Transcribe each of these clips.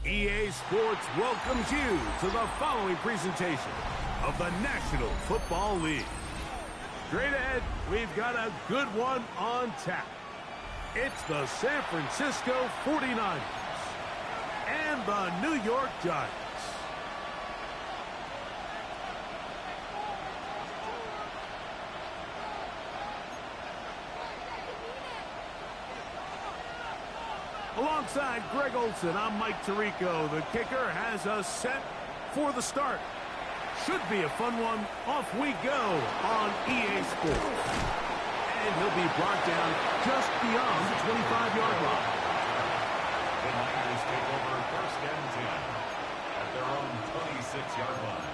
EA Sports welcomes you to the following presentation of the National Football League. Straight ahead, we've got a good one on tap. It's the San Francisco 49ers and the New York Giants. Alongside Greg Olson, I'm Mike Tirico. The kicker has us set for the start. Should be a fun one. Off we go on EA Sports. And he'll be brought down just beyond the 25-yard line. The Niners take over first and 10 at their own 26-yard line.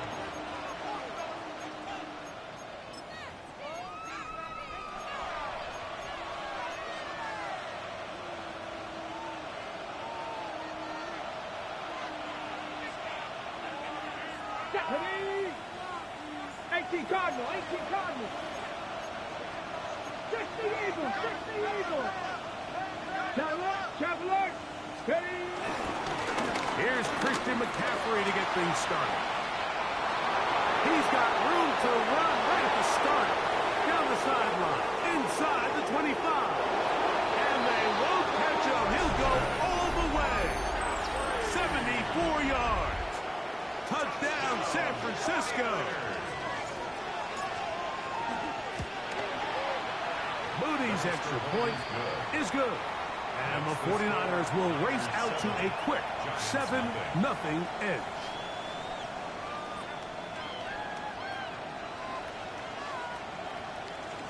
Ready? 18 Cardinal, 18 Cardinal. 60 Eagles, 60 Eagles. Traveler, steady. Here's Christian McCaffrey to get things started. He's got room to run right at the start. Down the sideline, inside the 25. And they won't catch him. He'll go all the way. 74 yards. Touchdown, San Francisco. Moody's extra point is good. And the 49ers will race out to a quick 7-0 edge.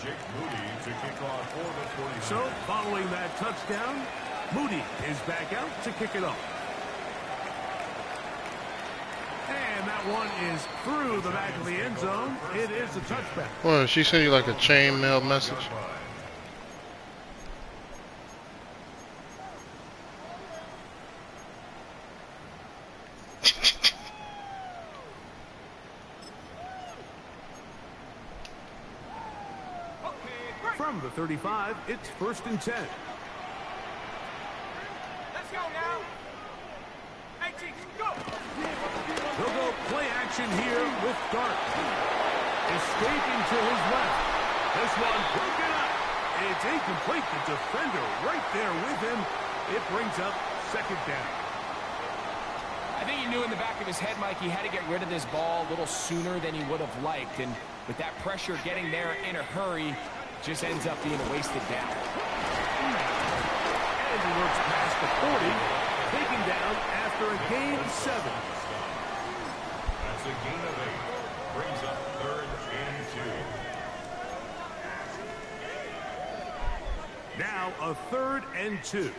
Jake Moody to kick off for the 49ers. So, following that touchdown, Moody is back out to kick it off. And that one is through the back of the end zone. It is a touchback. Well, she sent you like a chain mail message. From the 35, it's 1st and 10. Let's go now. 18, go. They'll go play action here with Dart. Escaping to his left. This one broken up. It's incomplete. The defender right there with him. It brings up 2nd down. I think he knew in the back of his head, Mike, he had to get rid of this ball a little sooner than he would have liked. And with that pressure getting there in a hurry, just ends up being a wasted down. And he works past the 40, taken down after a gain of 7. That's a gain of 8. Brings up 3rd and 2. Now a 3rd and 2.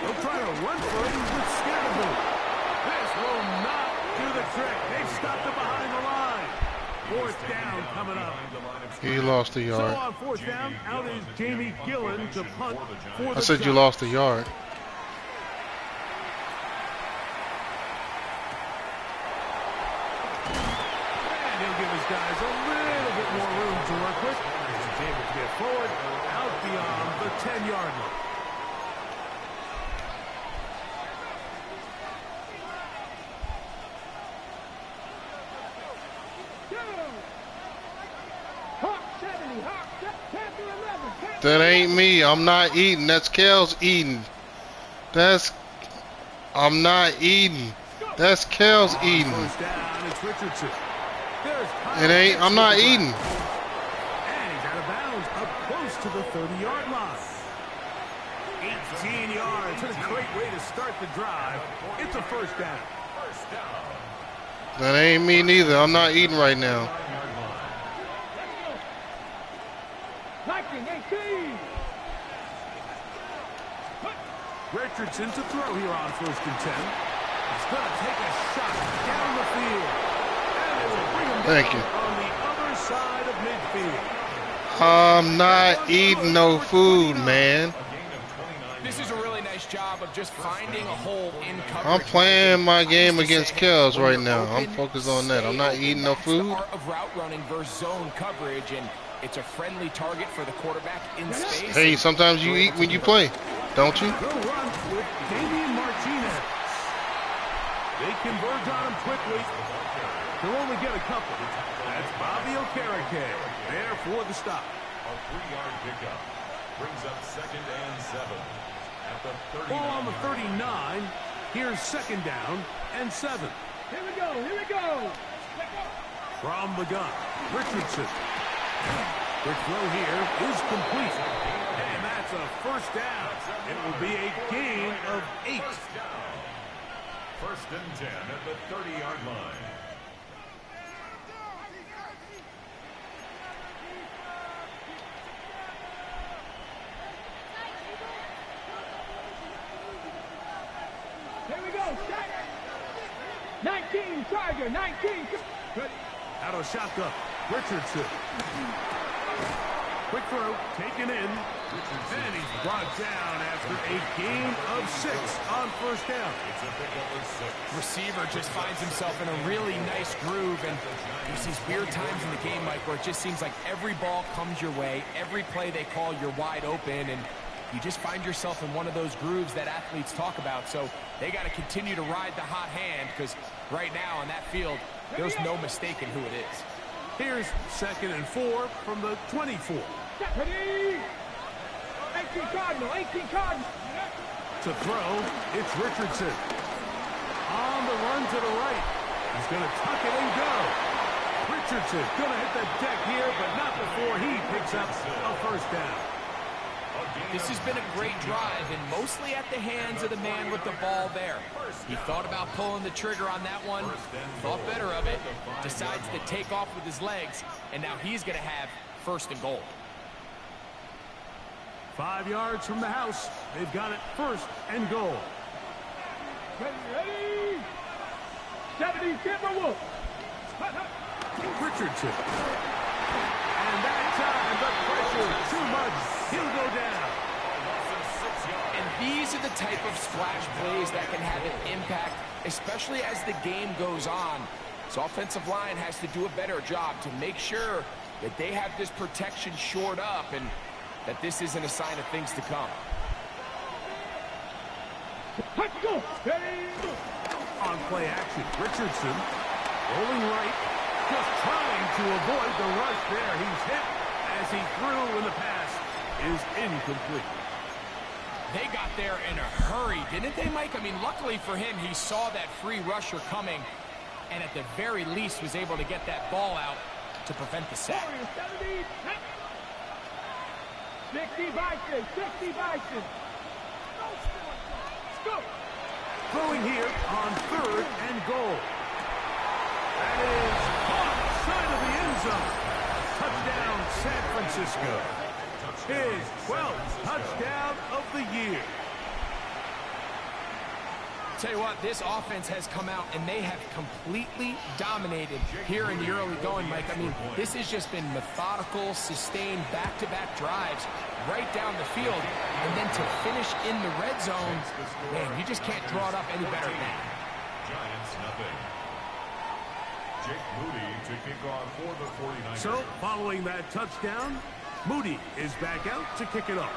They'll try to run for it with Scatterboot. This will not do the trick. They've stopped it behind the line. 4th down coming up. He lost a yard. So on 4th down, out is Jamie Gillen to punt for the I said you Giants. lost a yard. And he'll give his guys a little bit more room to work with. He's able to get forward out beyond the 10-yard line. That ain't me. I'm not eating. That's Kel's eating. I'm not eating. That's Kel's eating. First down, it's Richardson. It ain't. I'm not eating. And he's out of bounds up close to the 30-yard line. 18 yards. What a great way to start the drive. It's a 1st down. That ain't me neither. I'm not eating right now. Richardson to throw here on 1st and 10. He's going to take a shot down the field. And they will bring him Thank down you. on the other side of midfield. I'm not eating no food, man. This is a really nice job of just finding a hole in coverage. I'm playing my game against Kels right now. I'm focused on that. I'm not eating no food. That's the art of route running versus zone coverage, and it's a friendly target for the quarterback in space. Hey, sometimes you eat when you play, don't you? The run with Damian Martinez. They converge on him quickly. He'll only get a couple. That's Bobby Okereke there for the stop. A 3-yard pickup brings up 2nd and 7 at the 39. Ball on the 39. Here's 2nd down and 7. Here we go. Here we go. From the gun, Richardson. Quick throw here is complete. And that's a 1st down. It will be a gain of 8. 1st and 10 at the 30-yard line. Here we go. 19, Charger, 19. Good. Out of shotgun, Richardson. Quick throw, taken in. And he's brought down after a gain of 6 on 1st down. It's a pickup of 6. Receiver just finds himself in a really nice groove, and there's these weird times in the game, Mike, where it just seems like every ball comes your way, every play they call, you're wide open, and you just find yourself in one of those grooves that athletes talk about. So they got to continue to ride the hot hand, because right now on that field, there's no mistaking who it is. Here's 2nd and 4 from the 24. Ready? 18 Cardinal, 18 Cardinal. To throw, it's Richardson. On the run to the right. He's going to tuck it and go. Richardson going to hit the deck here, but not before he picks up a 1st down. This has been a great drive, and mostly at the hands of the man with the ball there. He thought about pulling the trigger on that one, thought better of it, decides to take off with his legs, and now he's going to have 1st and goal. 5 yards from the house. They've got it 1st and goal. Ready? 70 Timberwolves. Richardson. And that time, the pressure too much. He'll go down. And these are the type of splash plays that can have an impact, especially as the game goes on. So offensive line has to do a better job to make sure that they have this protection shored up and that this isn't a sign of things to come. Let's go. Ready? On play action, Richardson rolling right, just trying to avoid the rush there. He's hit as he threw, and the pass is incomplete. They got there in a hurry, didn't they, Mike? I mean, luckily for him, he saw that free rusher coming, and at the very least was able to get that ball out to prevent the sack. 70, 60 Bison, 60 Bison. Let's go. Throwing here on 3rd and goal. That is caught side of the end zone. Touchdown, San Francisco. His 12th touchdown of the year. Tell you what, this offense has come out and they have completely dominated here in the early going, Mike. I mean, this has just been methodical, sustained, back-to-back drives right down the field. And then to finish in the red zone, man, you just can't draw it up any better than that. Giants nothing. Jake Moody to kick off for the 49ers. So, following that touchdown, Moody is back out to kick it off.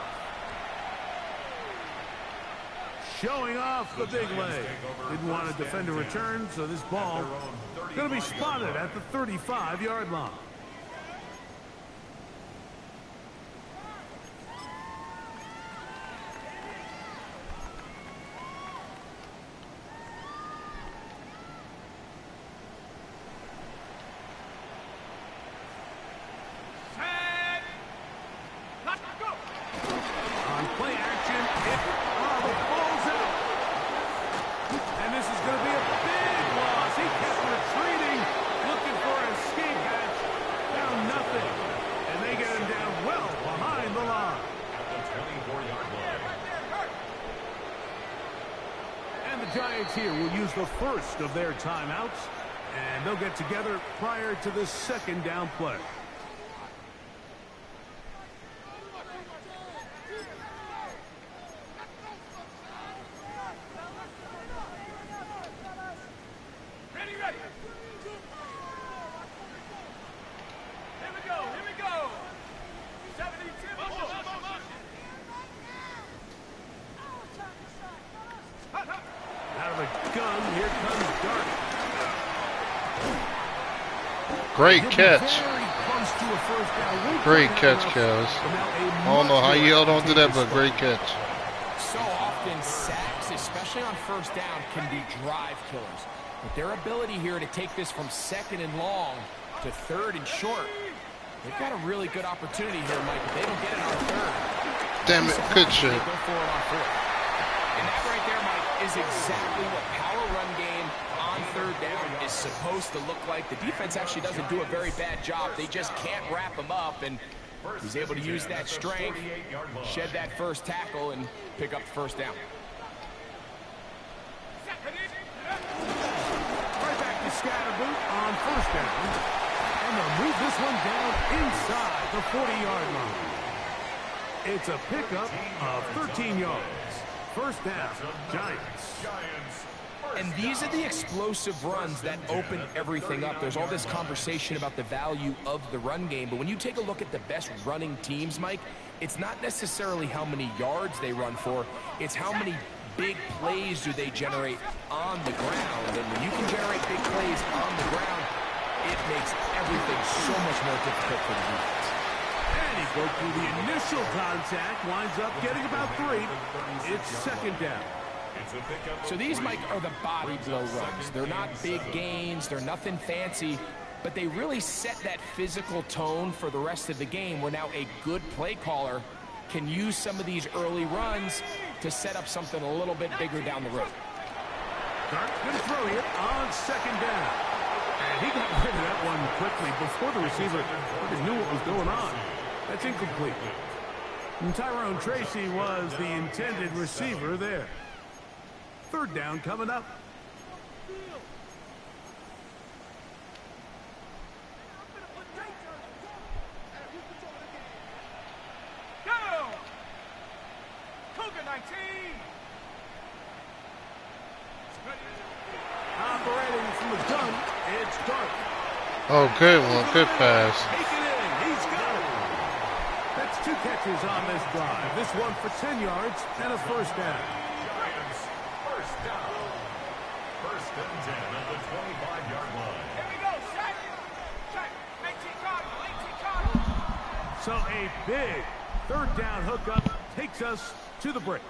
Showing off the big leg. Didn't want to defend a return, so this ball going to be spotted at the 35-yard line. Set. Let's go. On play action, the ball's out. And this is going to be a big loss. He kept retreating, looking for an escape hatch, Giants here will use the first of their timeouts, and they'll get together prior to the second down play. Ready, ready. Here we go, here we go. 72. Out of the gun, here comes Dart. Great catch. Very close to a first down. Great catch, Kels. I don't know how you held on to that, but great catch. So often sacks, especially on first down, can be drive killers. But their ability here to take this from second and long to third and short, they've got a really good opportunity here, Mike. If they don't get it on third, Damn it, good shit. go for it on fourth. And that right there, Mike, is exactly what power run game on third down is supposed to look like. The defense actually doesn't do a very bad job. They just can't wrap him up, and he's able to use that strength, shed that first tackle, and pick up the first down. Right back to Scatterboot on first down. And they'll move this one down inside the 40-yard line. It's a pickup of 13 yards. First down, Giants. And these are the explosive runs that open everything up. There's all this conversation about the value of the run game, but when you take a look at the best running teams, Mike, it's not necessarily how many yards they run for, it's how many big plays do they generate on the ground. And when you can generate big plays on the ground, it makes everything so much more difficult for the defense. And he broke through the initial contact, winds up getting about 3. It's second down. So these, Mike, are the body blow runs. They're not big gains, they're nothing fancy, but they really set that physical tone for the rest of the game, where now a good play caller can use some of these early runs to set up something a little bit bigger down the road. Dart's going to throw it on second down. And he got rid of that one quickly before the receiver really knew what was going on. That's incomplete. And Tyrone Tracy was the intended receiver there. Third down coming up. Go! Cougar 19. Operating from the gun, it's Dart. Oh, good one. Good pass. Take it in. He's got it. That's 2 catches on this drive. This one for 10 yards and a first down. First down. First and 10 at the 25-yard line. Here we go, set. Check. 18 Cardinal, 18 Cardinal. So a big third down hookup takes us to the break.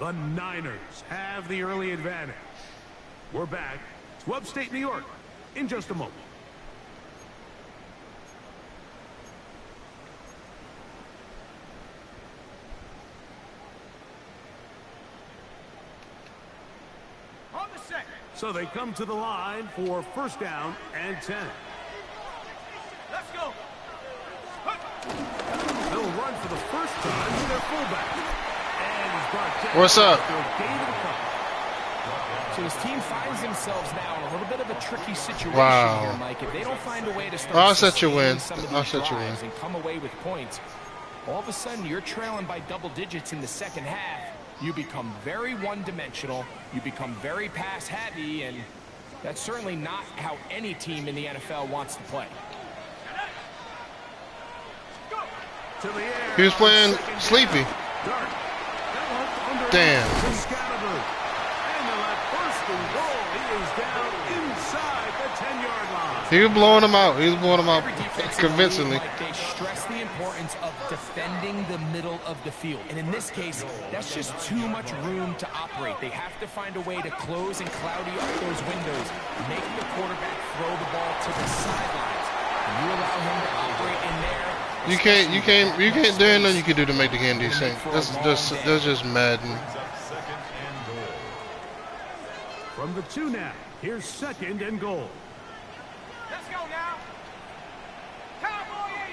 The Niners have the early advantage. We're back to upstate New York in just a moment. On the second. So they come to the line for first down and 10. Let's go. They'll run for the first time with their fullback. And he's brought down. What's up? They'll gain the puck. So his team finds themselves now in a little bit of a tricky situation Wow. here, Mike. If they don't find a way to start I'll set you sustaining win. some of I'll these set you drives win. and come away with points, all of a sudden you're trailing by double digits in the second half. You become very one-dimensional. You become very pass-heavy, and that's certainly not how any team in the NFL wants to play. To the air. He was playing Second sleepy. down. Dart. That one under Damn. to Scatterboot. And they'll have first and goal. He is down inside the 10-yard line. He was blowing him out. He was blowing him out Every defensive convincingly. team, Mike, they stress the importance of defending the middle of the field. And in this case, that's just too much room to operate. They have to find a way to close and cloudy up those windows, make the quarterback throw the ball to the sidelines. And you allow him to operate in there. You can't. There ain't nothing you can do to make the game decent. That's just Madden. Second and goal. From the 2 now. Here's second and goal. Let's go now. Cowboy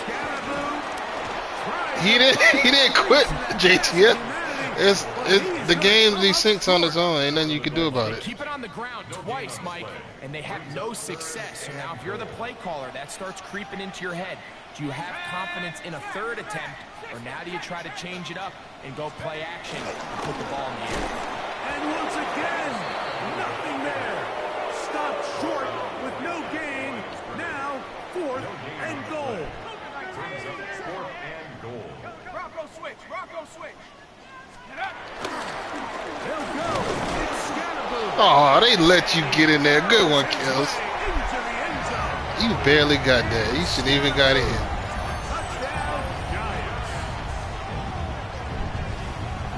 Scatterboot. He didn't quit, JTF. The game desyncs on its own. Ain't nothing you can do about it. Keep it on the ground twice, Mike, and they have no success. So now if you're the play caller, that starts creeping into your head. Do you have confidence in a third attempt, or now do you try to change it up and go play action and put the ball in the air? And once again, nothing there. Stopped short with no gain. Now, 4th and goal. Brings up 4th and goal. Rocco switch. Rocco switch. Get up. They'll go. It's Scannaboo. Oh, they let you get in there. Good one, Kills. Into the end zone. You barely got there. You shouldn't even got in. Touchdown, Giants.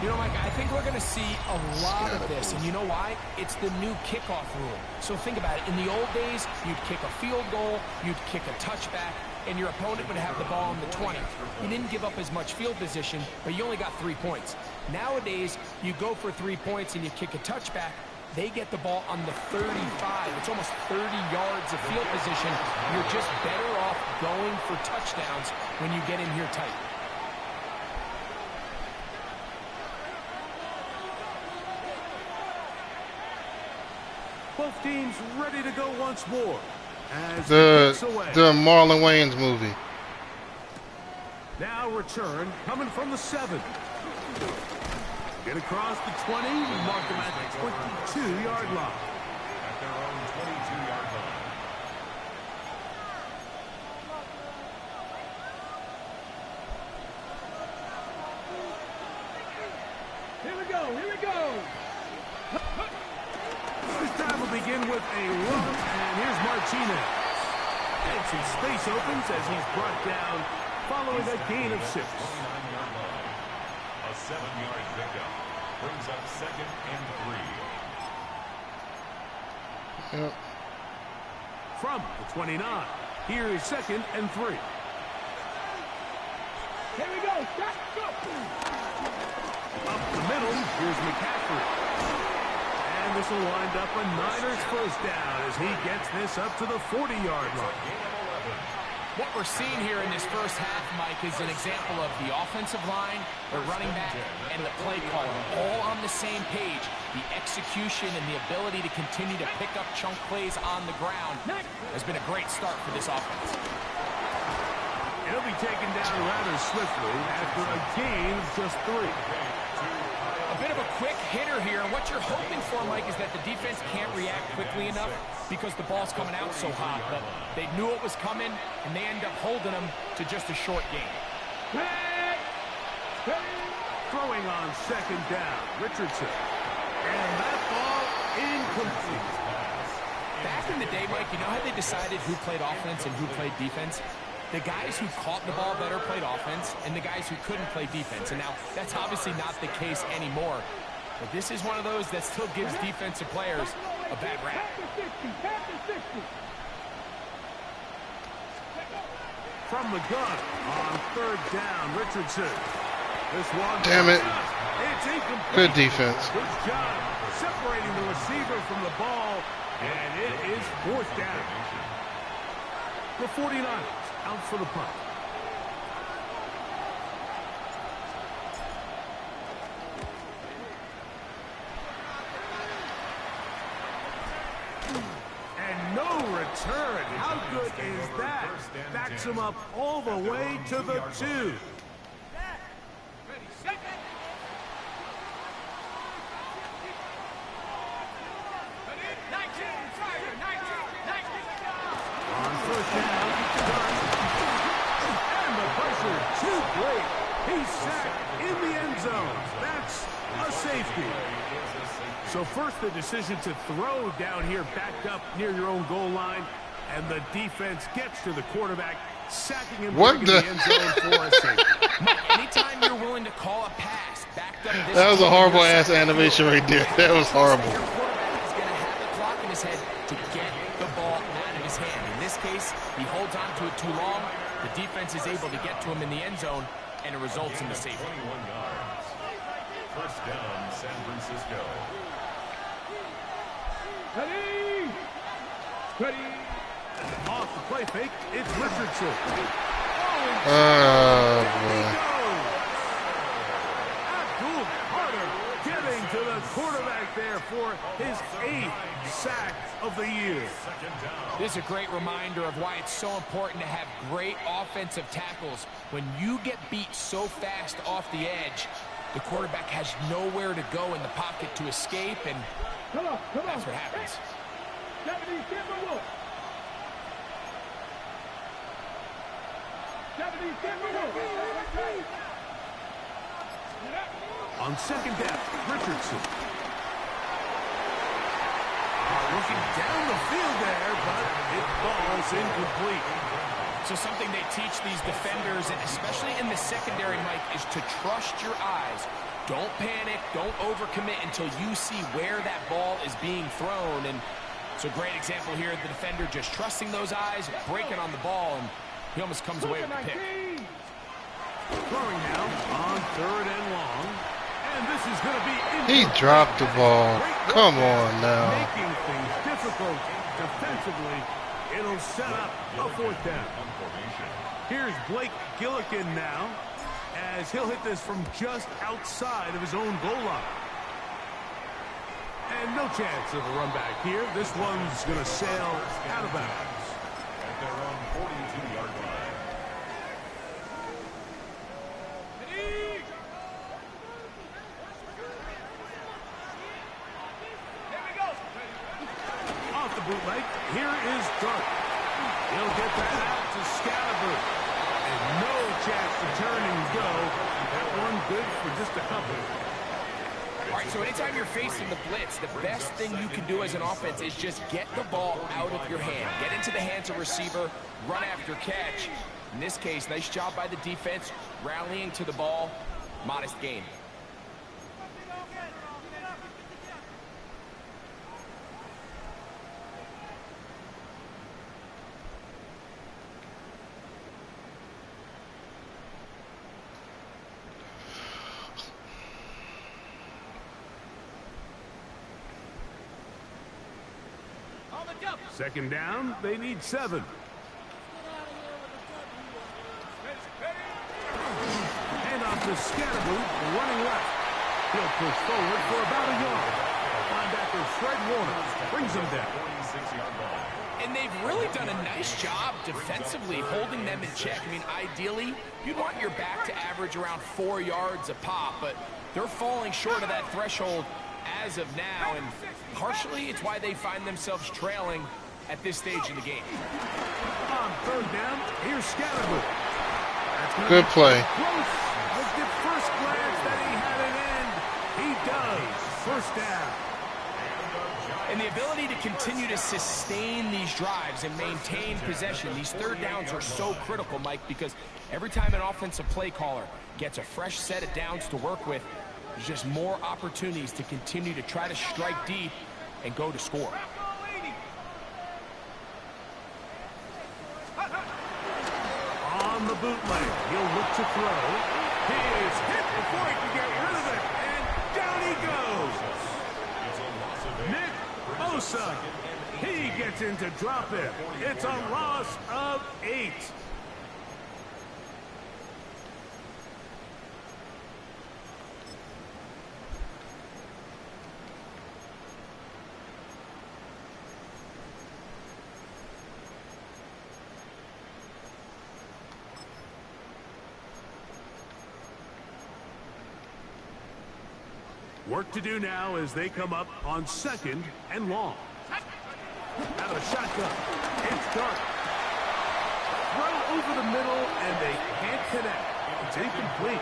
You know, Mike, I think we're going to see a lot of this. And you know why? It's the new kickoff rule. So think about it. In the old days, you'd kick a field goal, you'd kick a touchback, and your opponent would have the ball on the 20. You didn't give up as much field position, but you only got 3 points. Nowadays, you go for 3 points and you kick a touchback, they get the ball on the 35. It's almost 30 yards of field position. You're just better off going for touchdowns when you get in here tight. Both teams ready to go once more. As The Marlon Wayans movie. now return coming from the 7. Get across the 20, mark them at the 22-yard line. At their own 22-yard line. Here we go, here we go. This time we'll begin with a run, and here's Martinez. And some space opens as he's brought down following a gain of 6. 29-yard line. A 7-yard pickup. Brings up 2nd and 3. Yep. From the 29, here is 2nd and 3. Here we go. Stop. Go. Up the middle, here's McCaffrey. And this will wind up a Niners first down as he gets this up to the 40-yard line. What we're seeing here in this first half, Mike, is an example of the offensive line, the running back, and the play caller all on the same page. The execution and the ability to continue to pick up chunk plays on the ground has been a great start for this offense. He'll be taken down rather swiftly after a gain of just 3. A bit of a quick hitter here. What you're hoping for, Mike, is that the defense can't react quickly enough because the ball's coming out so hot. But they knew it was coming, and they end up holding them to just a short gain. Throwing on 2nd down, Richardson. And that ball incomplete. Back in the day, Mike, you know how they decided who played offense and who played defense? The guys who caught the ball better played offense, and the guys who couldn't play defense. And now, that's obviously not the case anymore. But this is one of those that still gives defensive players a bad rap. From the gun on 3rd down, Richardson. This one. Damn it. It's incomplete. Good defense. Good job separating the receiver from the ball, and it is 4th down. The 49ers out for the punt. And no return. How good is that? Backs him up all the way to the 2. Ready, set. Ready, 19. Fire. 19. On 1st down, and the pressure too great. He's sacked in the end zone. That's a safety. So first the decision to throw down here backed up near your own goal line, and the defense gets to the quarterback, sacking him What in the- the end zone for a safety. Anytime you're willing to call a pass backed up this That was a deep on horrible your ass side, animation right there. That was horrible. Your quarterback is going to have the clock in his head to get the ball out of his hand. In this case, he holds on to it too long. The defense is able to get to him in the end zone, and it results in the safety. 21 yards. First down, San Francisco. Ready. Ready. Off the play fake, it's Richardson. Oh, boy. Abdul Boom! Harder getting to the quarterback there for his 8th sack of the year. This is a great reminder of why it's so important to have great offensive tackles. When you get beat so fast off the edge, the quarterback has nowhere to go in the pocket to escape, and that's what happens. On second down, Richardson. Looking down the field there, but it falls incomplete. So something they teach these defenders, and especially in the secondary, Mike, is to trust your eyes. Don't panic, don't overcommit until you see where that ball is being thrown. And it's a great example here, the defender just trusting those eyes, breaking on the ball, and he almost comes away with the pick. Throwing now on 3rd and long. And this is going to be... He dropped the ball. Come on now. Making things difficult defensively. It'll set up a 4th down. Here's Blake Gillikin now, as he'll hit this from just outside of his own goal line. And no chance of a run back here. This one's going to sail out of bounds. At their own 42-yard line. Off the bootleg, here is Dart. He'll get that out to Scatterberg. And no chance to turn and go. That one good for just a couple. All right, so anytime you're facing the blitz, the best thing you can do as an offense is just get the ball out of your hand. Get into the hands of receiver, run after catch. In this case, nice job by the defense, rallying to the ball, modest gain. Second down, they need 7. Hand off to Scatterboot, running left. He'll push forward for about a yard. Linebacker Fred Warner brings him down. And they've really done a nice job defensively holding them in check. I mean, ideally, you'd want your back to average around 4 yards a pop, but they're falling short of that threshold as of now, and partially it's why they find themselves trailing at this stage in the game. On 3rd down, here's Scatterboot. Good play. Close. Looked at first glance that he had an end. He does. 1st down. And the ability to continue to sustain these drives and maintain possession, these 3rd downs are so critical, Mike, because every time an offensive play caller gets a fresh set of downs to work with, there's just more opportunities to continue to try to strike deep and go to score. On the bootleg, he'll look to throw. He is hit before he can get rid of it, and down he goes. Nick Bosa, he gets in to drop it. It's a loss of 8. Work to do now as they come up on 2nd and long. Out of the shotgun, it's Dart. Throw over the middle, and they can't connect. It's incomplete.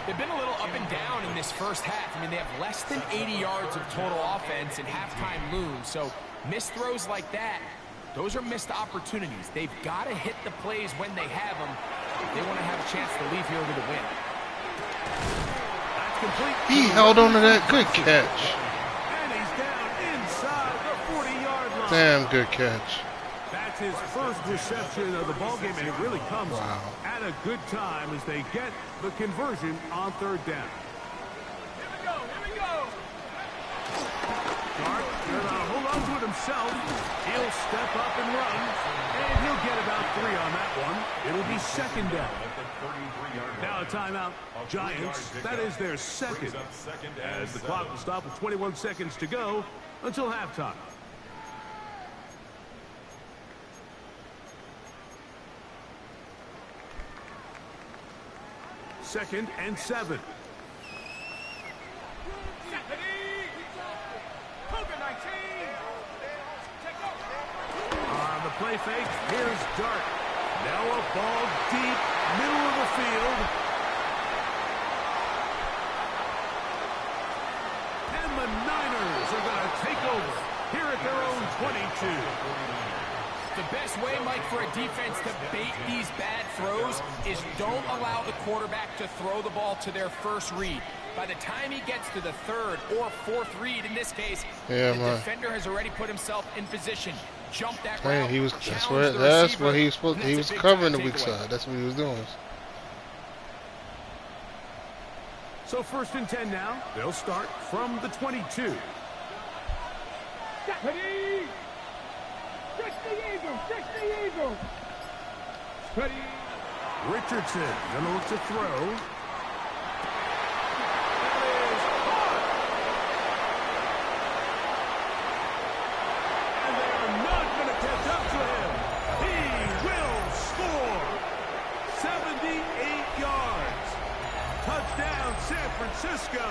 They've been a little up and down in this first half. I mean, they have less than 80 yards of total offense and halftime looms. So missed throws like that, those are missed opportunities. They've got to hit the plays when they have them if they want to have a chance to leave here with a win. He held on to that. Good catch. And he's down inside the 40-yard line. Damn good catch. That's his first reception of the ballgame, and it really comes at a good time as they get the conversion on 3rd down. Here we go, here we go. start. Gonna hold on to it himself. He'll step up and run. And he'll get about 3 on that one. It'll be second down. Now a timeout. Giants. That is their second. As the clock will stop with 21 seconds to go until halftime. Second and 7. On the play fake, here's Dart. Now a ball deep, middle of the field. And the Niners are going to take over here at their own 22. The best way, Mike, for a defense to bait these bad throws is don't allow the quarterback to throw the ball to their first read. By the time he gets to the third or fourth read, in this case, the defender has already put himself in position. Jump that route. That's what he was supposed. He was covering the weak side. That's what he was doing. So first and 10 now. They'll start from the 22. Ready? Stretch the eagle! Stretch the eagle! Ready? Richardson gonna look to throw. And they are not gonna catch up to him. He will score. 78 yards. Touchdown, San Francisco.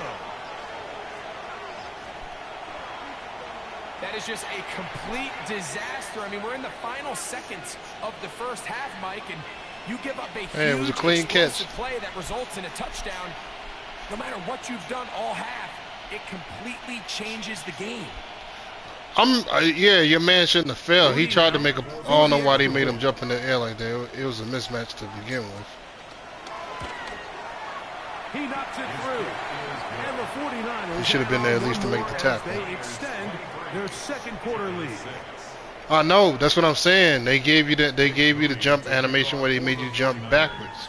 That is just a complete disaster. I mean, we're in the final seconds of the first half, Mike, and you give up a huge it was a clean catch play that results in a touchdown. No matter what you've done all half, it completely changes the game. Yeah, your man shouldn't have failed. He tried to make a. I don't know why they made him jump in the air like that. It was a mismatch to begin with. He knocks it through. And the 49ers. He should have been there at least to make the tackle. They extend their second quarter lead. I know, that's what I'm saying. They gave you the jump animation where they made you jump backwards.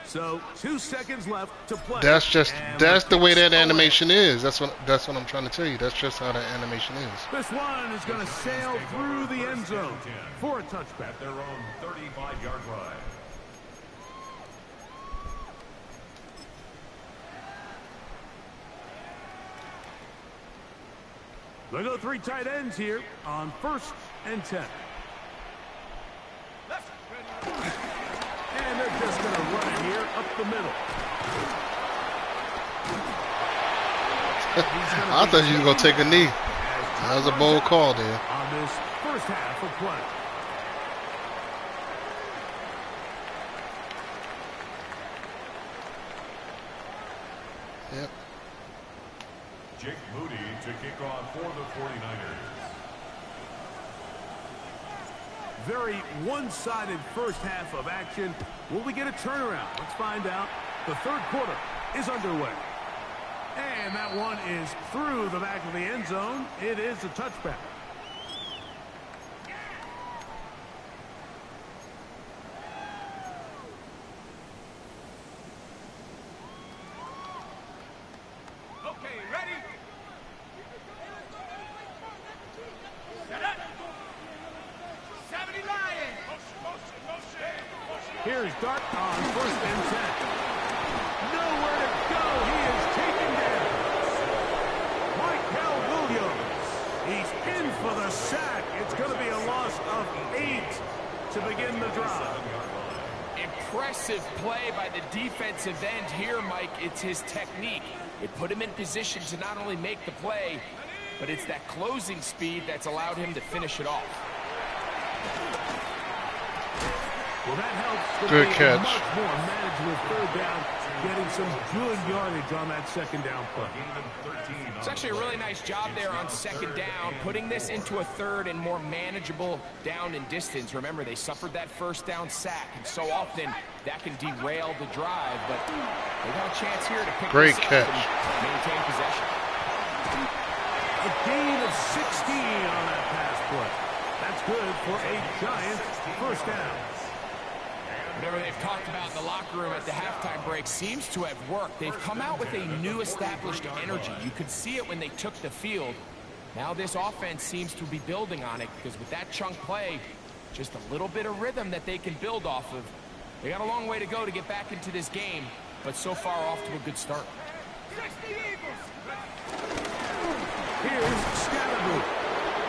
So 2 seconds left to play. That's the way that animation is. That's what I'm trying to tell you. That's just how that animation is. This one is going to sail through the end zone for a touchback. At their own 35-yard line. They go 3 tight ends here on first and 10. And they're just going to run it here up the middle. I thought you were going to take a knee. That was a bold call there. On this first half of play. Yep. Jake Moody to kick off for the 49ers. Very one-sided first half of action. Will we get a turnaround? Let's find out. The third quarter is underway. And that one is through the back of the end zone. It is a touchback. Okay, ready? Set up! 70 Lions! Here's Dart on first and 10. Nowhere to go. He is taken down. Michael Williams. He's in for the sack. It's going to be a loss of 8 to begin the drive. Impressive play by the defensive end here, Mike. It's his technique. It put him in position to not only make the play, but it's that closing speed that's allowed him to finish it off. Well, that helps. Good catch. Much more manageable third down, getting some good yardage on that second down play. It's actually a really nice job there on second down, putting this into a third and more manageable down and distance. Remember, they suffered that first down sack, and so often that can derail the drive, but they got a chance here to pick Great this catch. up and maintain possession. A gain of 16 on that pass play. That's good for a Giants first down. Whatever they've talked about in the locker room at the halftime break seems to have worked. They've come out with a new established energy. You could see it when they took the field. Now this offense seems to be building on it because with that chunk play, just a little bit of rhythm that they can build off of. They got a long way to go to get back into this game, but so far off to a good start. Here's Scatterboo.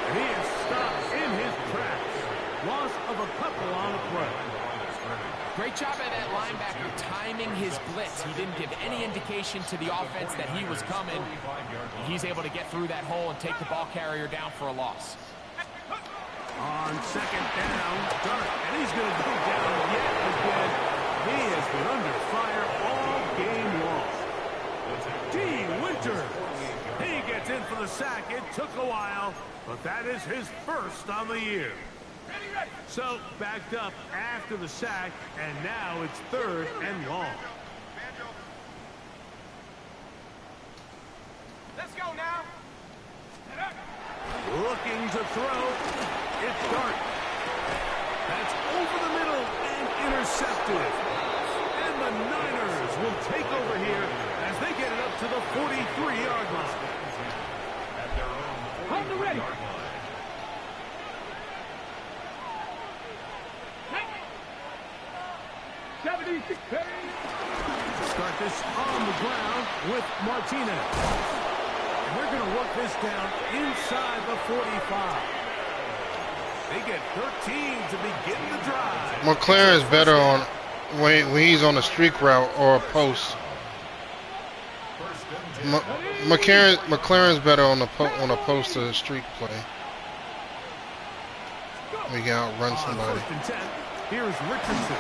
And he is stopped in his tracks. Loss of a couple on a play. Great job by that linebacker timing his blitz. He didn't give any indication to the offense that he was coming. He's able to get through that hole and take the ball carrier down for a loss. On second down, Dart, and he's going to go down yet again. He has been under fire all game long. D. Winters. He gets in for the sack. It took a while, but that is his first on the year. So, backed up after the sack, and now it's 3rd and long. Let's go now. Looking to throw. It's Dart. That's over the middle and intercepted. And the Niners will take over here as they get it up to the 43-yard line. At their own 43-yard line. Start this on the ground with Martinez. And they're going to work this down inside the 45. They get 13 to begin the drive. McLaren's better on when he's on a streak route or a post. McLaren's better on a post to a streak play. We can outrun somebody. 1st and 10. Here's Richardson.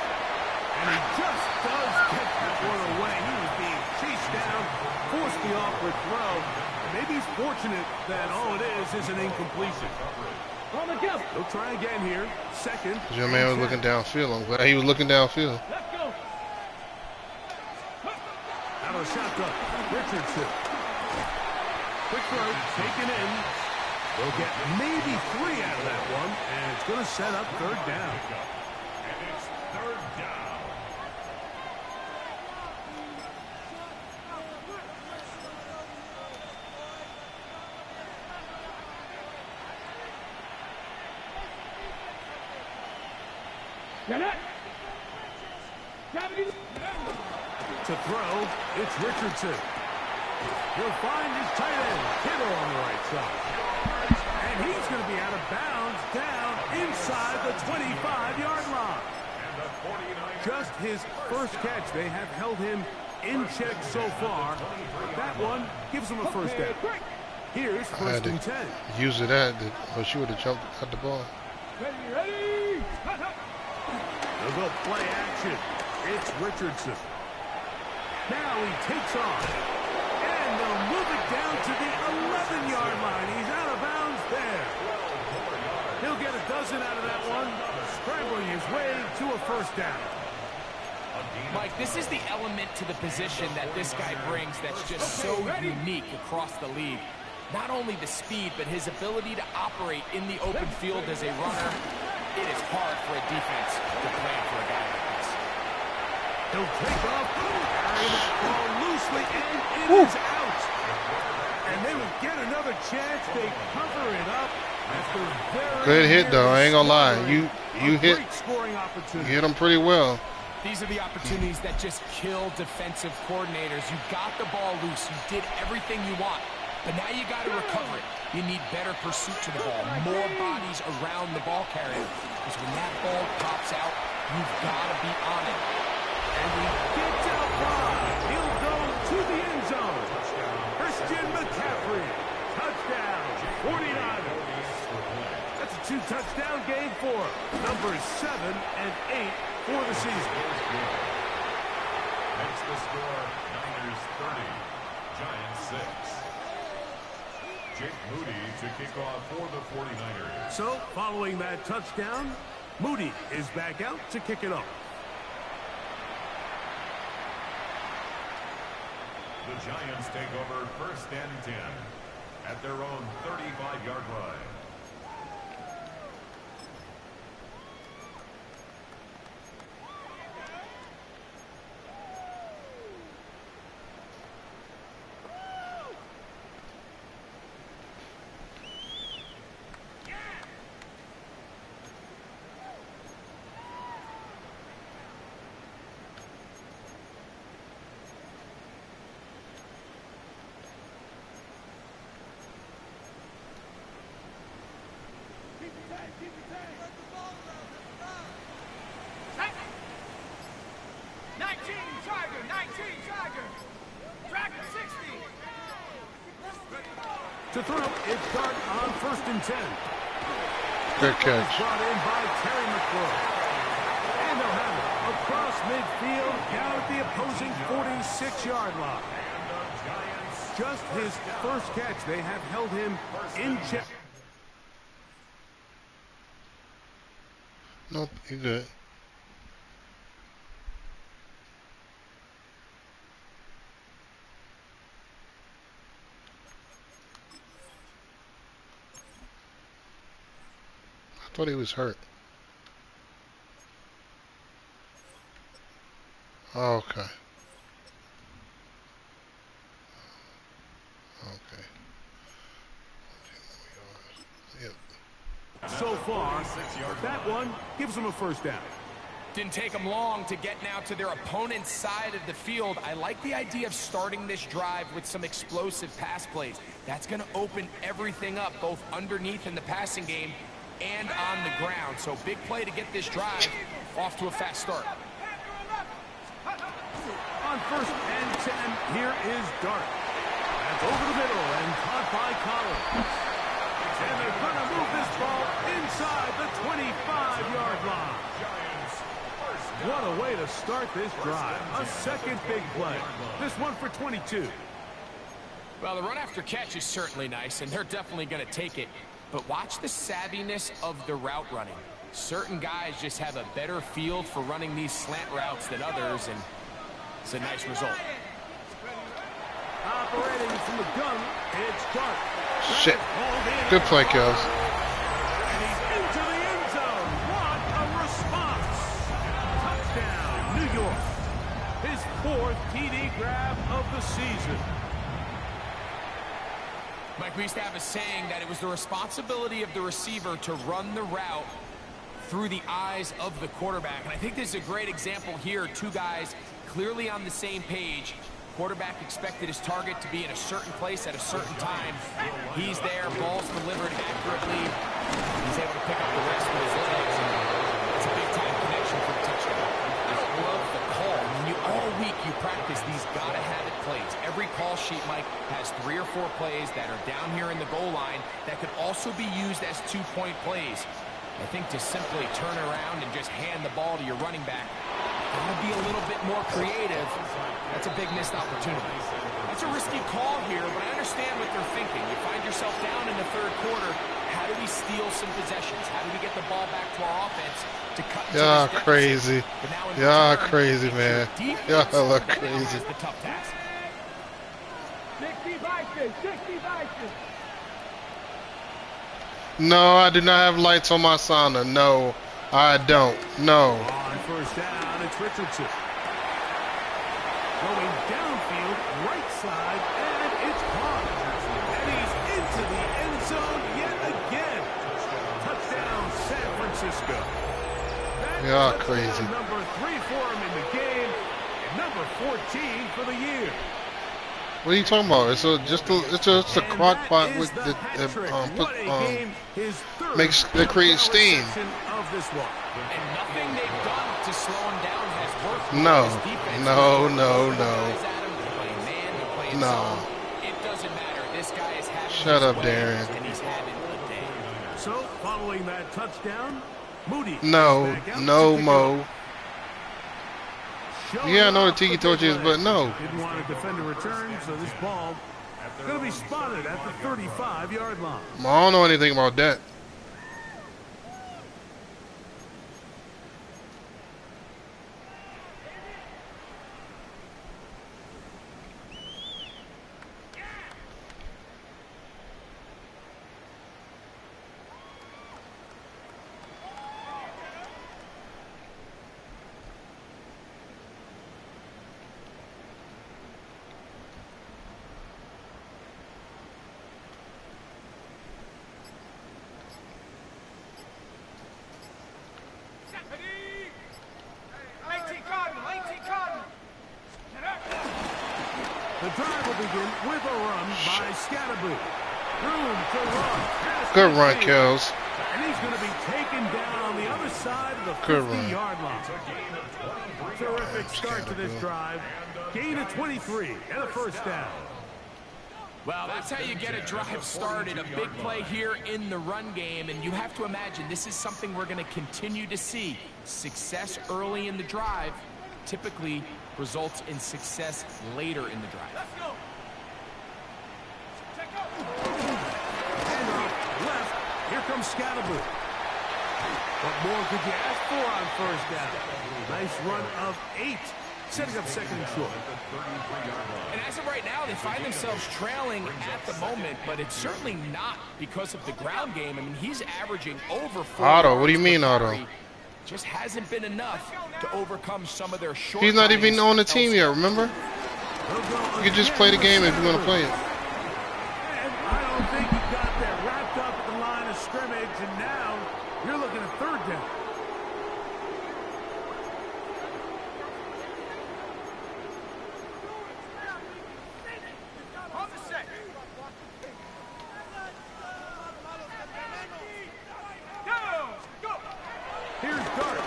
And he just does get that one away. He was being chased down, forced the awkward throw. And maybe he's fortunate that all it is an incompletion. He'll try again here. 2nd. Your man was looking downfield. I'm glad he was looking downfield. Let's go. Out of the shotgun. Richardson. Quick throw, taken in. They'll get maybe 3 out of that one, and it's going to set up 3rd down. And it's 3rd down. To throw, it's Richardson. He'll find his tight end, Kittle on the right side. And he's going to be out of bounds down inside the 25-yard line. Just his first catch. They have held him in check so far. That one gives him a 1st down. Here's 1st and 10. Use it at, but she would have jumped at the ball. Ready. They'll go play action. It's Richardson. Now he takes off. And they'll move it down to the 11-yard line. He's out of bounds there. He'll get a dozen out of that one. Scrambling his way to a 1st down. Mike, this is the element to the position that this guy brings that's just so unique across the league. Not only the speed, but his ability to operate in the open field as a runner. It is hard for a defense to plan for a guy like this. He'll take off, carry the ball loosely, and it is out. And they will get another chance. They cover it up. Good hit, though. I ain't gonna lie. You hit him pretty well. These are the opportunities that just kill defensive coordinators. You got the ball loose. You did everything you want. But now you got to recover it. You need better pursuit to the ball, more bodies around the ball carrier. Because when that ball pops out, you've got to be on it. And he gets out wide. He'll go to the end zone. Christian McCaffrey. Touchdown. 49ers. That's a 2-touchdown game for numbers 7 and 8 for the season. Makes the score Niners 30, Giants 6. Jake Moody to kick off for the 49ers. So, following that touchdown, Moody is back out to kick it off. The Giants take over 1st and 10 at their own 35-yard line. Track 60. To throw, it's Dart on 1st and 10. Good catch. Brought in by Terry McClure. And they'll have it across midfield, down at the opposing 46-yard line. Just his first catch. They have held him in check. Nope, you good. I thought he was hurt. Oh, okay. Okay. Yep. So far, that one gives them a first down. Didn't take them long to get now to their opponent's side of the field. I like the idea of starting this drive with some explosive pass plays. That's going to open everything up, both underneath in the passing game and on the ground. So big play to get this drive off to a fast start. On 1st and 10, here is Dart. That's over the middle and caught by Collins. And they're going to move this ball inside the 25-yard line. What a way to start this drive. A second big play. This one for 22. Well, the run after catch is certainly nice, and they're definitely going to take it. But watch the savviness of the route running. Certain guys just have a better feel for running these slant routes than others, and it's a nice result. Operating from the gun, it's Dart. Shit. Good play, Kels. And he's into the end zone. What a response. Touchdown, New York. His 4th TD grab of the season. Mike, we used to have a saying that it was the responsibility of the receiver to run the route through the eyes of the quarterback. And I think this is a great example here. Two guys clearly on the same page. Quarterback expected his target to be in a certain place at a certain time. He's there, ball's delivered accurately. He's able to pick up the rest with his legs. It's a big-time connection for the touchdown. I love the call. All week you practice these gotta-have-it plays. Every call sheet, Mike, has 3 or 4 plays that are down here in the goal line that could also be used as 2-point plays. I think to simply turn around and just hand the ball to your running back, gotta be a little bit more creative. That's a big missed opportunity. That's a risky call here, but I understand what they're thinking. You find yourself down in the 3rd quarter. How do we steal some possessions? How do we get the ball back to our offense to cut into Y'all this crazy. Y'all crazy, man. Y'all look crazy. The tough task. 60 Vikings, 60 Vikings. No, I do not have lights on my sauna. No, I don't. No. On 1st down, it's Richardson. Going downfield, right side, and it's caught. And he's into the end zone yet again. Touchdown, San Francisco. Y'all crazy. Number 3 for him in the game, and number 14 for the year. What are you talking about? It's just a crock pot with the makes it creates steam. Of this one. And nothing they've done to slow him down has worked. No, no. No. It doesn't matter. This guy is having Shut up, his way, Darren. and he's having a day. So, following that touchdown, Moody. No, Mo. Yeah, I know the Tiki Torches, but no. Didn't want to defend a return, so this ball going to be spotted at the 35-yard line. I don't know anything about that. The drive will begin with a run by Scatterboot. Room to run. Good run, Kels. And he's going to be taken down on the other side of the 50-yard line. Terrific start to this drive. Gain of 23 and a first down. Well, that's how you get a drive started, a big play here in the run game, and you have to imagine this is something we're going to continue to see. Success early in the drive typically results in success later in the drive. Let's go. And left, here comes Scatterboo. What more could you ask for on first down? Nice run of 8, setting up second and short. And as of right now, they find themselves trailing at the moment, but it's certainly not because of the ground game. I mean, he's averaging over 4 Otto, what do you yards mean, per Otto? carry. Just hasn't been enough to overcome some of their short. He's not even on the team yet, remember? You can just play the game if you want to play it. And I don't think he got there. Wrapped up at the line of scrimmage, and now you're looking at third down. On the set. Go. Here's Dart.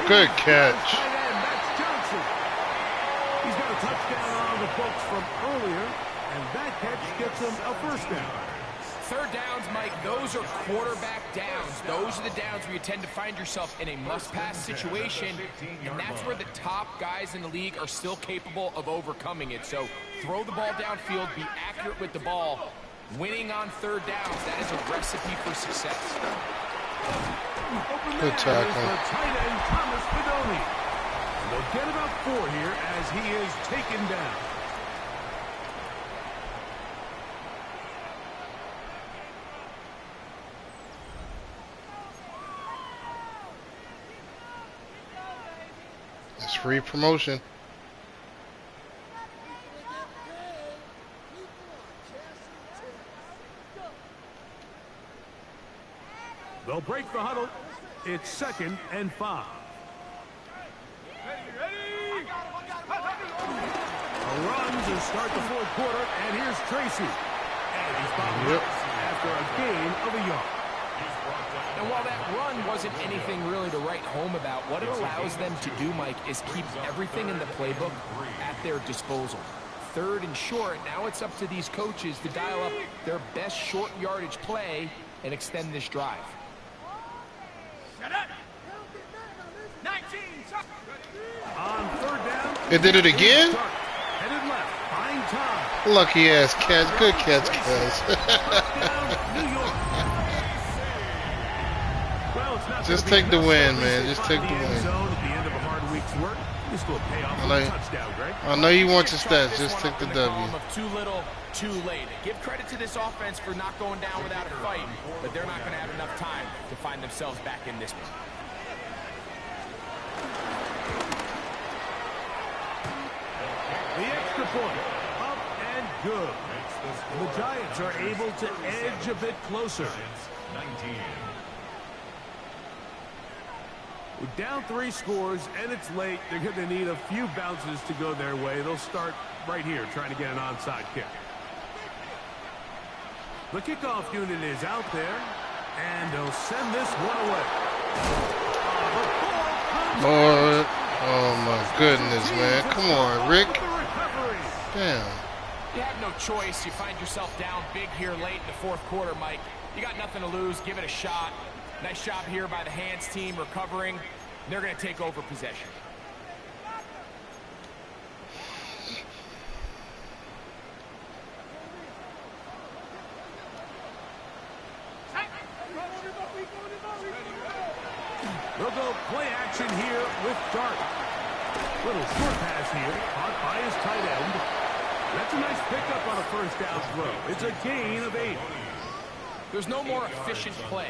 Good catch. Tight end, that's Johnson. He's got a touchdown on the books from earlier, and that catch gets him a first down. Third downs, Mike, those are quarterback downs. Those are the downs where you tend to find yourself in a must-pass situation, and that's where the top guys in the league are still capable of overcoming it. So throw the ball downfield, be accurate with the ball. Winning on third downs, that is a recipe for success. Good tackle. For tight end Thomas Fidoni. And they'll get about 4 here as he is taken down. It's free promotion. They'll break the huddle. It's 2nd and 5. Ready. A run to start the fourth quarter, and here's Tracy. And he's bottled Yep. after a gain of a yard. And while that run wasn't anything really to write home about, what it allows them to do, Mike, is keep everything in the playbook at their disposal. Third and short, now it's up to these coaches to dial up their best short yardage play and extend this drive. Set up. 19. On third down. It did it again? Dart, headed left, buying time. Lucky ass catch. Good catch, cuz. Touchdown, New York. Well, it's not Just gonna be take the enough win, service man. to Just find take the the end win. zone at the end of a hard week's work. This will pay off with a touchdown, Greg. I know you want your Chalk stats. this Just one take up the in W. column of too little, too late. Give credit to this offense for not going down without a fight, but they're not going to have enough time to find themselves back in this one. The extra point, up and good. And the Giants are able to edge a bit closer. 19. We're down 3 scores, and it's late. They're going to need a few bounces to go their way. They'll start right here trying to get an onside kick. The kickoff unit is out there, and they'll send this one away. The ball comes Boy, oh my goodness, man. Come on, Rick. the recovery. Damn. You have no choice. You find yourself down big here late in the fourth quarter, Mike. You got nothing to lose. Give it a shot. Nice job here by the hands team recovering. They're going to take over possession. They'll go play action here with Dart. Little short pass here, caught by his tight end. That's a nice pickup on a first down throw. It's a gain of 8. There's no more efficient play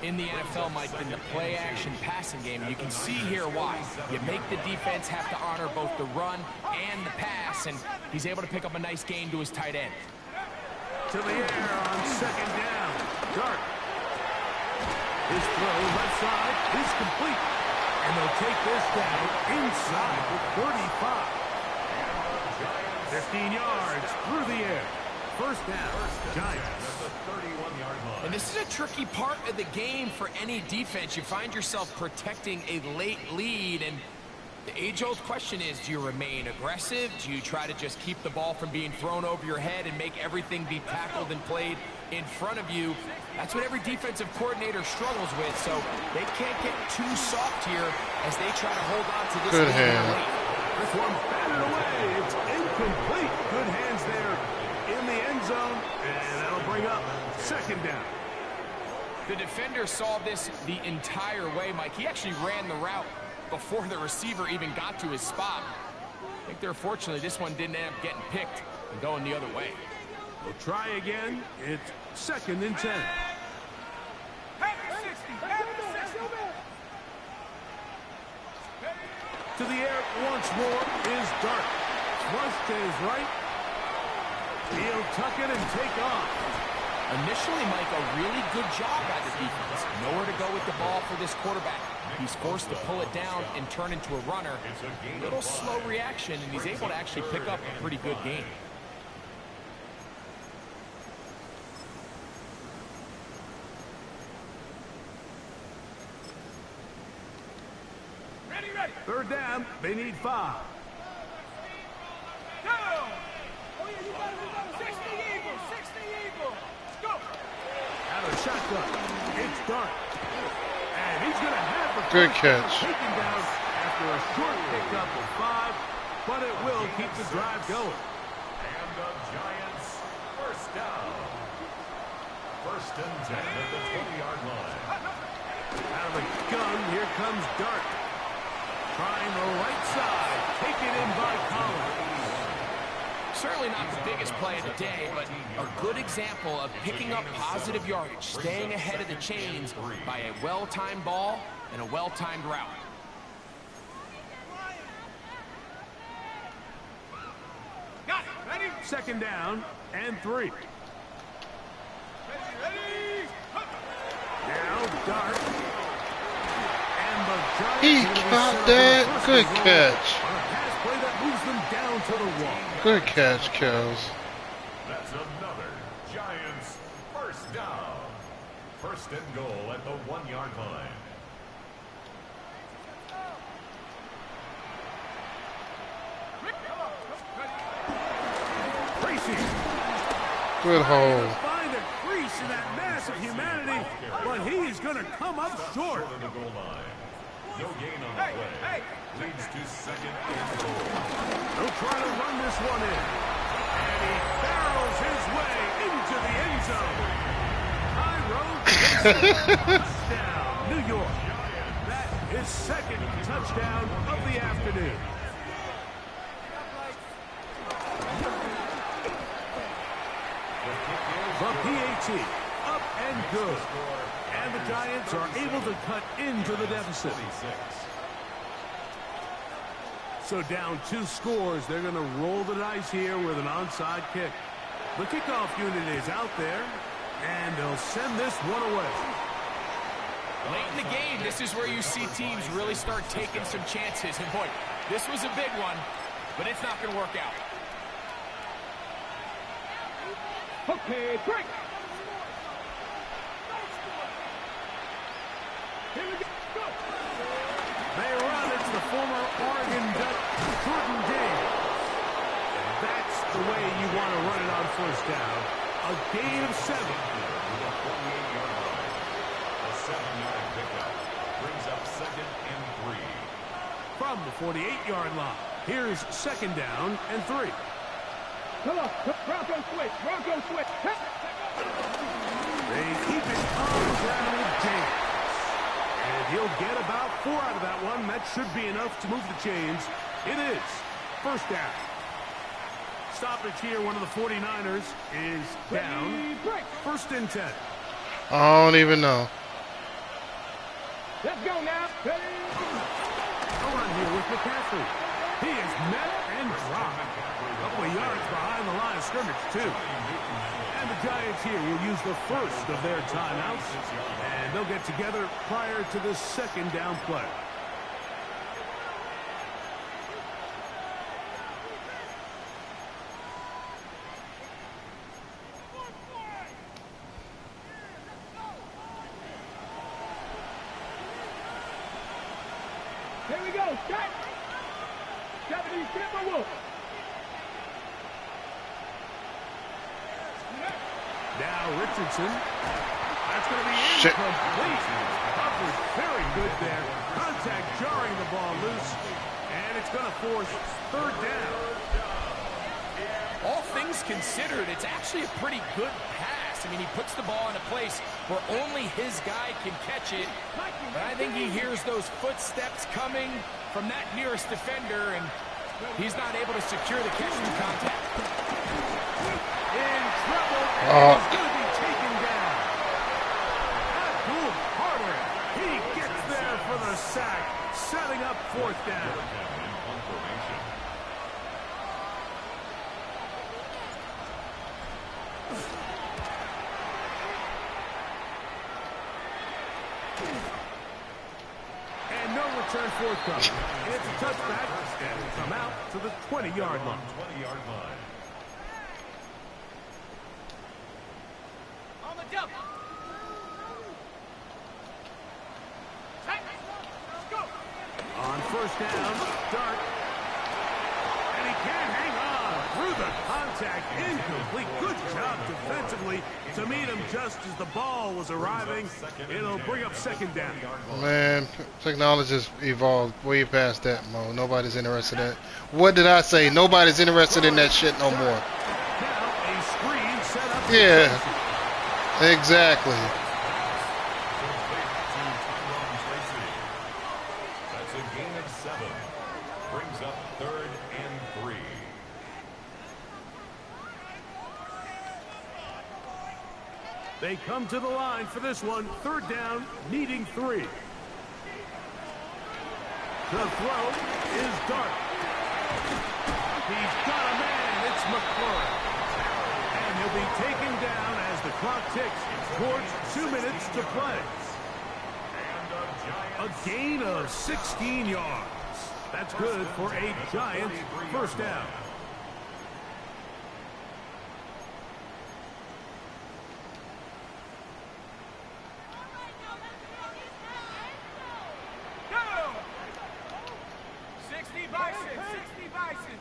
in the NFL, Mike, than the play-action passing game. You can see here why. You make the defense have to honor both the run and the pass, and he's able to pick up a nice gain to his tight end. To the air on 2nd down. Dart. His throw left side is complete. And they'll take this down inside the 35. 15 yards through the air. First down, Giants. And this is a tricky part of the game for any defense. You find yourself protecting a late lead, and The age-old question is, do you remain aggressive? Do you try to just keep the ball from being thrown over your head and make everything be tackled and played in front of you? That's what every defensive coordinator struggles with, so they can't get too soft here as they try to hold on to this Good lead hand. late. This one batted away. It's incomplete. Good hands there in the end zone, and that'll bring up second down. The defender saw this the entire way, Mike. He actually ran the route before the receiver even got to his spot. I think they're fortunately this one didn't end up getting picked and going the other way. We'll try again. It's second and 10. To the air once more is Dart. Flushed to his right. He'll tuck it and take off. Initially, Mike, a really good job by the defense. Nowhere to go with the ball for this quarterback. He's forced to pull it down and turn into a runner. A little slow reaction, and he's able to actually pick up a pretty good gain. Ready. Third down. They need 5. Go! Oh, yeah, you got it. 60 Eagles. Go! Out of shotgun. It's Dart. And he's going to have the Good first down catch. taken down after a short pickup of 5, but it will keep the drive going. And the Giants first down. First and 10 at the 20-yard line. Out of the gun, here comes Dart. Trying the right side. Taken in by Collins. Certainly not the biggest play of the day, but a good example of picking up positive yardage, staying ahead of the chains by a well-timed ball and a well-timed route. Got it. Ready? Second down and 3. Ready. Now Dart. And the Giants He are gonna be caught set up that. for the Good first and catch. goal on a pass play that moves them down to the 1. Good catch, Kels. That's another Giants first down. First and goal at the 1-yard line. Tracy. Good hold. Find a crease in that mass of humanity, but he's going to come up short. Short of the goal line. No gain on the play. Leads to second and goal. He'll try to run this one in. And he barrels his way into the end zone. High road. Touchdown, New York. That is second touchdown of the afternoon. The PAT, up and good. And the Giants are able to cut into the deficit. So down 2 scores, they're going to roll the dice here with an onside kick. The kickoff unit is out there, and they'll send this one away. Late in the game, this is where you see teams really start taking some chances. And boy, this was a big one, but it's not going to work out. Okay, break. Here we go. They run. It's the former Oregon Duck, Jordan James. That's the way you want to run it on first down. A gain of 7. With a 48-yard line. A 7-yard pickup brings up second and 3. From the 48-yard line, here's second down and 3. Come on, Bronco switch. They keep it on the ground with James. And he'll get about 4 out of that one. That should be enough to move the chains. It is first down. Stoppage here, one of the 49ers is down. First and 10. I don't even know. Let's go now. A run here with McCaffrey. He is met and dropped. A couple of yards behind the line of scrimmage, too. And the Giants here will use the first of their timeouts. And they'll get together prior to the second down play. Here we go. Start. Now Richardson. That's going to be Shit. incomplete. Coverage very good there. Contact jarring the ball loose. And it's going to force third down. All things considered, it's actually a pretty good pass. I mean, he puts the ball in a place where only his guy can catch it. But I think he hears those footsteps coming from that nearest defender, and he's not able to secure the catch through contact. In trouble. And he's going to be taken down. Abdul Carter. He gets there for the sack, setting up fourth down. And no return forthcoming. It's a touchback, and will come out to the 20-yard line. 20-yard line. On the double. Let's go. On first down, Dart. And he can't hang on through the contact. Incomplete. Good job defensively to meet him just as the ball was arriving. It'll bring up second down. Man, technology's evolved way past that, Mo. Nobody's interested in that. What did I say? Nobody's interested in that shit no more. Now a screen set up. Yeah, exactly. That's a gain of 7. Brings up 3rd and 3. They come to the line for this one. Third down, needing 3. The throw is Dart. He's got a man. It's McClure. And he'll be taken down as the clock ticks towards 2 minutes to play. A gain of 16 yards. That's good for a Giants first down. Go. 60 Bison. 60 Bison.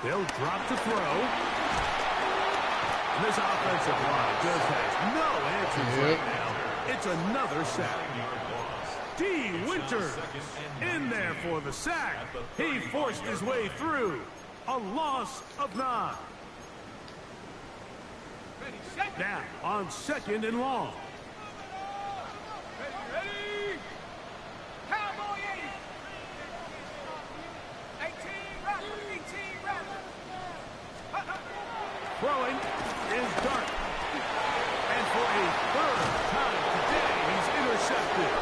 They'll drop to throw. And this offensive line just has no answers right now. It's another sack. D. Winters in there for the sack. He forced his way through. A loss of 9. Now on second and long. Ready. Cowboy 80. 18 Rapper. 18 Rapper. Throwing is Dart. And for a third time today, he's intercepted.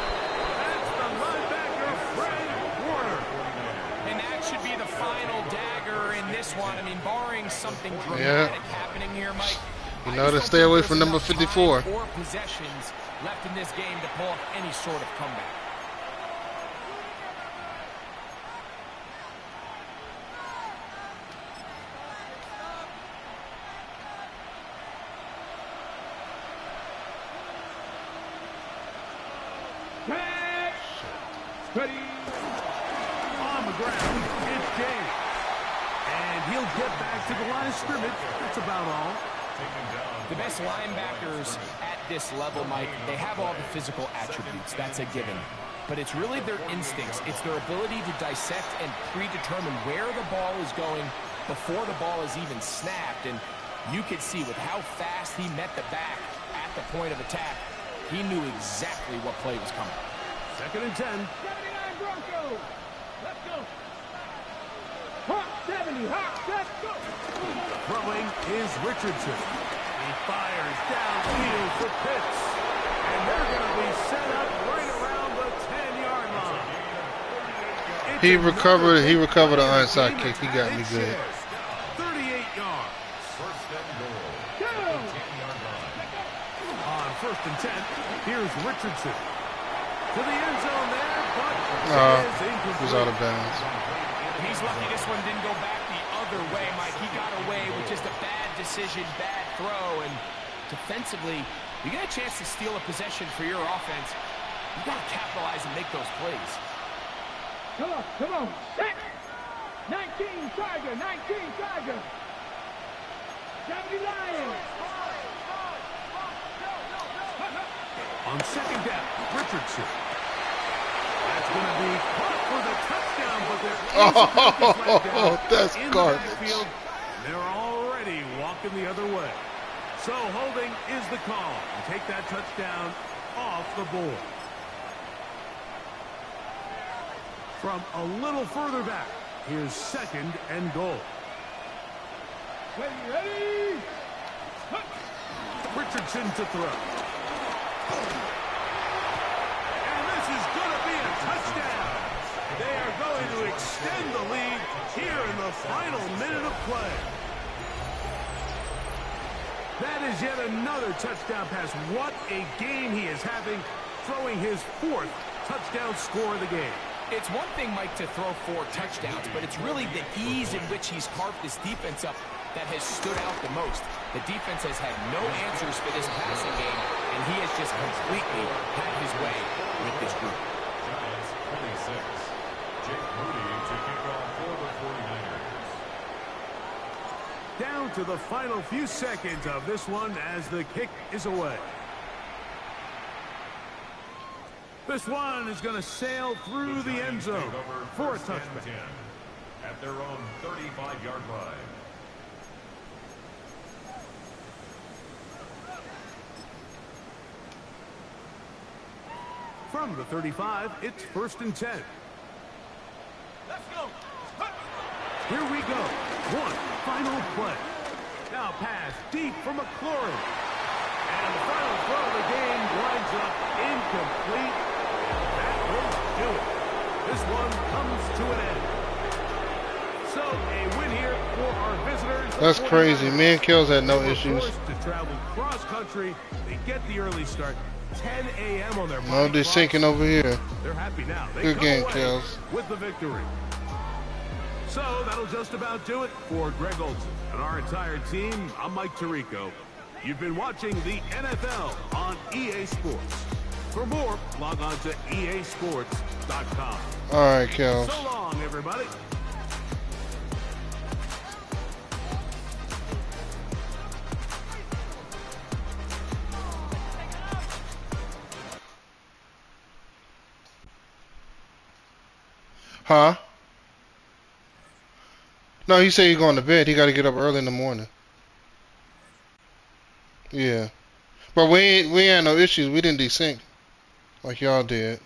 That's the linebacker, Fred Warner. And that should be the final dagger in this one. I mean, barring something dramatic happening here, Mike. You know to stay away from number 54. 4 possessions left in this game to pull off any sort of comeback. Ready. On the ground, it's James. And he'll get back to the line of scrimmage. That's about all. The best linebackers at this level, Mike, they have all the physical attributes. That's a given. But it's really their instincts. It's their ability to dissect and predetermine where the ball is going before the ball is even snapped. And you could see with how fast he met the back at the point of attack, he knew exactly what play was coming. Second and 10. 79 Broncos. Let's go. Hawk 70. Hawk, let's go. Throwing is Richardson. He fires downfield for Pitts. And they're going to be set up right around the 10-yard line. He recovered an onside kick. He got me good. 38 yards. First and goal. Go. 10-yard line. On first and 10, here's Richardson. To the end zone there, but He was out of bounds. He's lucky this one didn't go back the other way, Mike. He got away with just a bad decision, bad throw, and defensively, you get a chance to steal a possession for your offense. You got to capitalize and make those plays. Come on, set. 19 Tiger, 19 Tiger. 70 Lions. On second down, Richardson. That's going to be caught for the touchdown, but there is a Oh, that's in garbage. the backfield. They're already walking the other way. So holding is the call. And take that touchdown off the board. From a little further back, here's second and goal. Ready. Richardson to throw. And this is going to be a touchdown. They are going to extend the lead here in the final minute of play. That is yet another touchdown pass. What a game he is having, throwing his 4th touchdown score of the game. It's one thing, Mike, to throw 4 touchdowns, but it's really the ease in which he's carved this defense up that has stood out the most. The defense has had no answers for this passing game, and he has just completely had his way with this group. Giants 26. Jake Moody to kick off for the 49ers. Down to the final few seconds of this one as the kick is away. This one is going to sail through the end zone for a touchback. At their own 35-yard line. From the 35, it's 1st and 10. Let's go. Here we go. One final play. Now pass deep for McLaurin. And the final throw of the game winds up incomplete. That will do it. This one comes to an end. So a win here for our visitors. That's crazy. Me and Kills had no They were issues. forced to travel cross country. They get the early start. 10 a.m. on their No, body they're clocks. sinking over here. They're happy now. They Good come game, away Kels. with the victory. So that'll just about do it for Greg Olson and our entire team. I'm Mike Tirico. You've been watching the NFL on EA Sports. For more, log on to easports.com. All right, Kels. So long, everybody. Huh? No, he said he's going to bed. He got to get up early in the morning. Yeah. But we ain't no issues. We didn't desync like y'all did.